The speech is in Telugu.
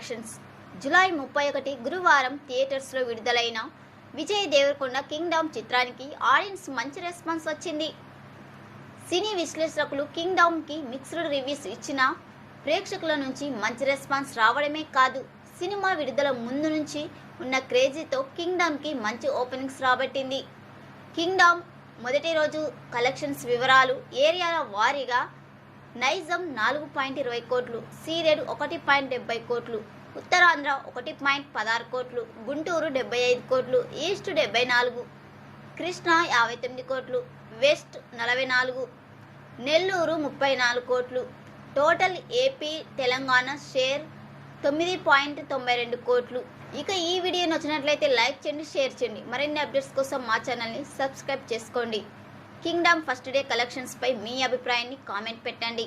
కలెక్షన్స్. జూలై 31 గురువారం థియేటర్స్లో విడుదలైన విజయ్ దేవరకొండ కింగ్డమ్ చిత్రానికి ఆడియన్స్ మంచి రెస్పాన్స్ వచ్చింది. సినీ విశ్లేషకులు కింగ్డమ్కి మిక్స్డ్ రివ్యూస్ ఇచ్చినా ప్రేక్షకుల నుంచి మంచి రెస్పాన్స్ రావడమే కాదు, సినిమా విడుదల ముందు నుంచి ఉన్న క్రేజీతో కింగ్డమ్కి మంచి ఓపెనింగ్స్ రాబట్టింది. కింగ్డమ్ మొదటి రోజు కలెక్షన్స్ వివరాలు ఏరియాల వారీగా నైజాం 4.20 కోట్లు, సీడెడ్ 1.70 కోట్లు, ఉత్తరాంధ్ర 1.16 కోట్లు, గుంటూరు 75 కోట్లు, ఈస్ట్ 74, కృష్ణా 59 కోట్లు, వెస్ట్ 44, నెల్లూరు 34 కోట్లు. టోటల్ ఏపీ తెలంగాణ షేర్ 9.92 కోట్లు. ఇక ఈ వీడియో నచ్చినట్లయితే లైక్ చేయండి, షేర్ చేయండి. మరిన్ని అప్డేట్స్ కోసం మా ఛానల్ని సబ్స్క్రైబ్ చేసుకోండి. కింగ్డమ్ ఫస్ట్ డే కలెక్షన్స్పై మీ అభిప్రాయాన్ని కామెంట్ పెట్టండి.